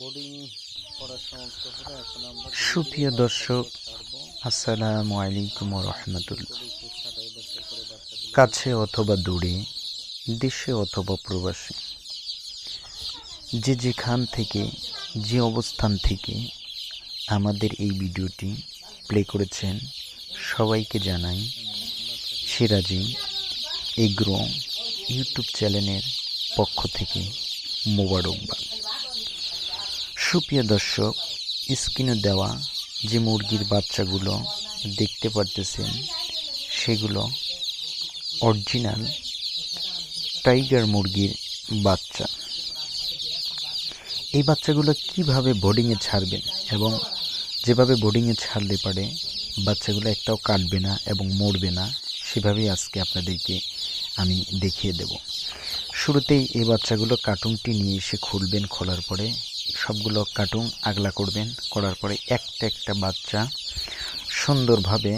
Boarding পড়া সমাপ্ত হলো। এখন আমরা সুপ্রিয় দর্শক, আসসালামু আলাইকুম ওয়া রাহমাতুল্লাহ। কাছে অথবা দূরে, দেশে অথবা প্রবাসে, যে যেখান থেকে, যে অবস্থান থেকে আমাদের এই ভিডিওটি প্লে করেছেন, সবাইকে জানাই সিরাজি এগ্রো ইউটিউব চ্যানেলের পক্ষ থেকে মোবারকবাদ। সুপ্রিয় দর্শক, স্ক্রিনে দেওয়া যে মুরগির বাচ্চাগুলো দেখতে পারতেছেন, সেগুলো অরিজিনাল টাইগার মুরগির বাচ্চা। এই বাচ্চাগুলো কিভাবে বোর্ডিংয়ে ছাড়বেন এবং যেভাবে বোর্ডিংয়ে ছাড়লে পারে বাচ্চাগুলো একটাও কাটবে না এবং মরবে না, সেভাবেই আজকে আপনাদেরকে আমি দেখিয়ে দেব। শুরুতেই এই বাচ্চাগুলো কার্টুনটি নিয়ে এসে খুলবেন। খোলার পরে সবগুলো কার্টুন আগলা করবেন। করার পরে একটা একটা বাচ্চা সুন্দরভাবে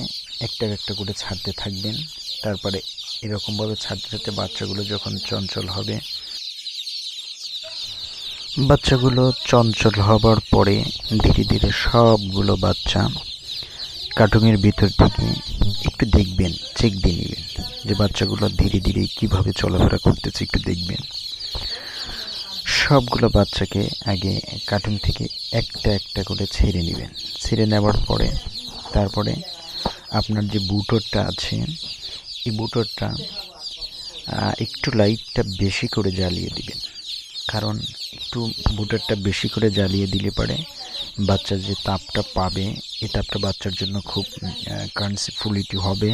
একটা একটা করে ছাড়তে থাকবেন। তারপরে এরকমভাবে ছাড়তে ছাড়তে বাচ্চাগুলো যখন চঞ্চল হবে, বাচ্চাগুলো চঞ্চল হবার পরে ধীরে ধীরে সবগুলো বাচ্চা কার্টুনের ভিতর থেকে একটু দেখবেন, চেক দিয়ে নেবেন যে বাচ্চাগুলো ধীরে ধীরে কিভাবে চলাফেরা করতেছে, একটু দেখবেন। সবগুলো বাচ্চাকে আগে কার্টুন থেকে একটা একটা করে ছেড়ে নেবেন। ছেড়ে নেওয়ার পরে তারপরে আপনার যে বুটরটা আছে, এই বুটরটা একটু লাইটটা বেশি করে জ্বালিয়ে দিবেন। কারণ একটু বুটারটা বেশি করে জ্বালিয়ে দিলে পারে বাচ্চা যে তাপটা পাবে, এই তাপটা বাচ্চার জন্য খুব কনসিফুলিটি হবে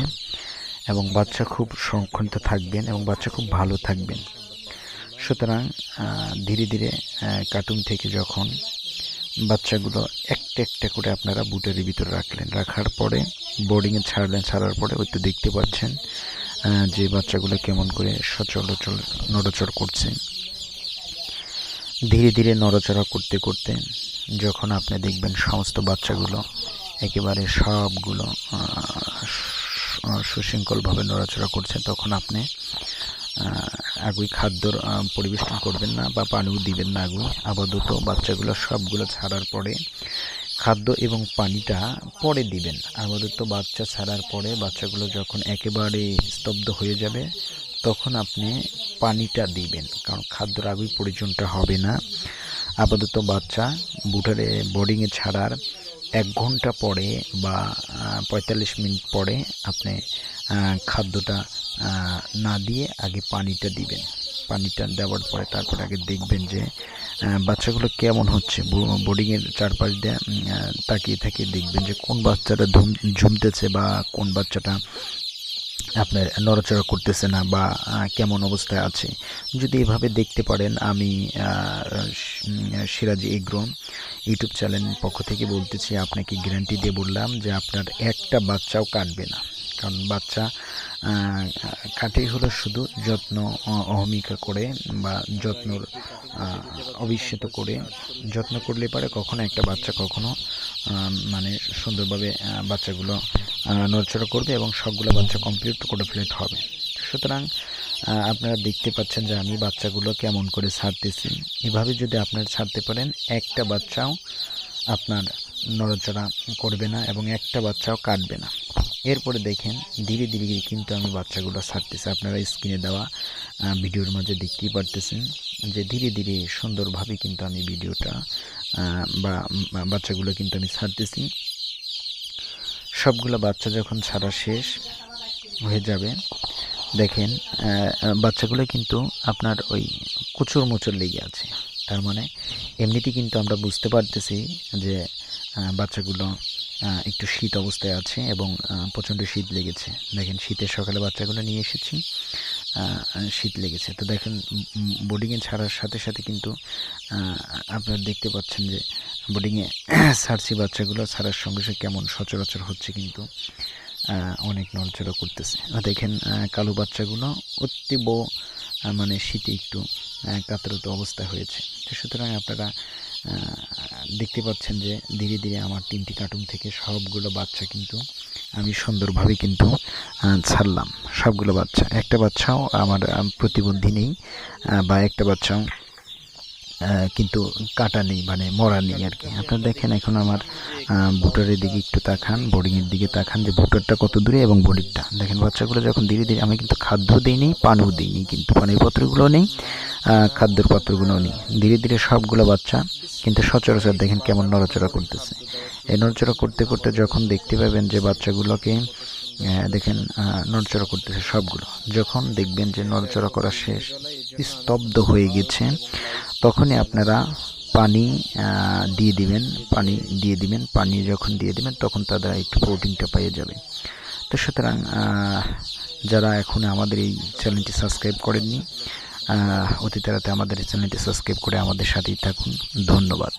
এবং বাচ্চা খুব সংরক্ষিত থাকবেন এবং বাচ্চা খুব ভালো থাকবেন। সুতরাং ধীরে ধীরে কার্টুন থেকে যখন বাচ্চাগুলো একটা একটা করে আপনারা বুটারের ভিতরে রাখার পরে বোর্ডিংয়ে ছাড়ার পরে ওই তো দেখতে পাচ্ছেন যে বাচ্চাগুলো কেমন করে সচরাচর নড়াচড় করছে। ধীরে ধীরে নড়াচড়া করতে করতে যখন আপনি দেখবেন সমস্ত বাচ্চাগুলো একেবারে সবগুলো সুশৃঙ্খলভাবে নড়াচড়া করছে, তখন আপনি আগুই খাদ্যর পরিবেশন করবেন না বা পানিও দিবেন না। আপাতত বাচ্চাগুলো সবগুলো ছাড়ার পরে খাদ্য এবং পানিটা পরে দিবেন। আপাতত বাচ্চা ছাড়ার পরে বাচ্চাগুলো যখন একেবারে স্তব্ধ হয়ে যাবে, তখন আপনি পানিটা দিবেন, কারণ খাদ্যর আগুই প্রয়োজনটা হবে না। আপাতত বাচ্চা বুটারে বোর্ডিংয়ে ছাড়ার 1 ঘন্টা পরে বা 45 মিনিট পরে আপনি খাদ্যটা না দিয়ে আগে পানিটা দিবেন। পানিটা দেওয়ার পরে তারপরে আগে দেখবেন যে বাচ্চাগুলো কেমন হচ্ছে। বোর্ডিংয়ের চারপাশ দিয়ে তাকিয়ে তাকিয়ে দেখবেন যে কোন বাচ্চাটা ঝুমতেছে বা কোন বাচ্চাটা আপনার নড়াচড়া করতেছে না বা কেমন অবস্থায় আছে। যদি এভাবে দেখতে পারেন, আমি সিরাজি এগ্রো ইউটিউব চ্যানেলের পক্ষ থেকে বলতেছি, আপনাকে গ্যারান্টি দিয়ে বললাম যে আপনার একটা বাচ্চাও কাটবে না। কারণ বাচ্চা কাটেই হলো শুধু যত্ন অহমিকা করে বা যত্নর অবিশ্বাত করে। যত্ন করলে পারে কখনো একটা বাচ্চা কখনো মানে সুন্দরভাবে বাচ্চাগুলো নড়াচড়া করবে এবং সবগুলো বাচ্চা কমপ্লিট করে ফেলতে হবে। সুতরাং আপনারা দেখতে পাচ্ছেন যে আমি বাচ্চাগুলো কেমন করে ছাড়তেছি। এভাবে যদি আপনারা ছাড়তে পারেন, একটা বাচ্চাও আপনার নড়াচড়া করবে না এবং একটা বাচ্চাও কাটবে না। এরপরে দেখেন ধীরে ধীরে কিন্তু আমি বাচ্চাগুলো ছাড়তেছি। আপনারা স্ক্রিনে দেওয়া ভিডিওর মাঝে দেখতেই পারতেছেন যে ধীরে ধীরে সুন্দরভাবে কিন্তু আমি ভিডিওটা বা বাচ্চাগুলো কিন্তু আমি ছাড়তেছি। সবগুলো বাচ্চা যখন ছাড়া শেষ হয়ে যাবে, দেখেন বাচ্চাগুলো কিন্তু আপনার ওই কুচুর মুচুর লেগে আছে। তার মানে এমনিতেই কিন্তু আমরা বুঝতে পারতেছি যে বাচ্চাগুলো একটু শীত অবস্থায় আছে এবং প্রচণ্ড শীত লেগেছে। দেখেন শীতের সকালে বাচ্চাগুলো নিয়ে এসেছি, শীত লেগেছে। তো দেখেন বোর্ডিংয়ে ছাড়ার সাথে সাথে কিন্তু আপনারা দেখতে পাচ্ছেন যে বোর্ডিংয়ে ছাড়ছি, বাচ্চাগুলো ছাড়ার সঙ্গে সঙ্গে কেমন সচরাচর হচ্ছে, কিন্তু অনেক নড়াচড়া করতেছে। দেখেন কালো বাচ্চাগুলো অতীব মানে শীতে একটু কাতরত অবস্থা হয়েছে। তো সুতরাং আপনারা দেখতে পাচ্ছেন যে ধীরে ধীরে আমার 3টি কার্টুন থেকে সবগুলো বাচ্চা কিন্তু আমি সুন্দরভাবে কিন্তু ছাড়লাম। সবগুলো বাচ্চা, একটা বাচ্চাও আমার প্রতিবন্ধী নেই বা একটা বাচ্চাও কিন্তু কাটা নেই, মানে মরা নেই আর কি। আপনারা দেখেন এখন আমার ভুটারের দিকে একটু তাকান, বোর্ডিংয়ের দিকে তাকান যে ভুটারটা কত দূরে এবং বডিরটা দেখেন। বাচ্চাগুলো যখন ধীরে ধীরে, আমি কিন্তু খাদ্য দিইনি, পানিও দিইনি, কিন্তু পানির পাত্রগুলো নেই, খাদ্যের পাত্রগুলো নেই, ধীরে ধীরে সবগুলো বাচ্চা কিন্তু সচরাচর দেখেন কেমন নড়াচড়া করতেছে। এই নড়াচড়া করতে করতে যখন দেখতে পাবেন যে বাচ্চাগুলোকে দেখেন নড়াচড়া করতেছে সবগুলো, যখন দেখবেন যে নড়াচড়া করা শেষ, স্তব্ধ হয়ে গেছে, তখনই আপনারা পানি দিয়ে দিবেন। পানি যখন দিয়ে দিবেন তখন তারা একটু প্রোটিনটা পেয়ে যাবে। তো সুতরাং যারা এখন আমাদের এই চ্যানেলটি সাবস্ক্রাইব করেননি, অতি তাড়াতাড়ি আমাদের এই চ্যানেলটি সাবস্ক্রাইব করে আমাদের সাথেই থাকুন। ধন্যবাদ।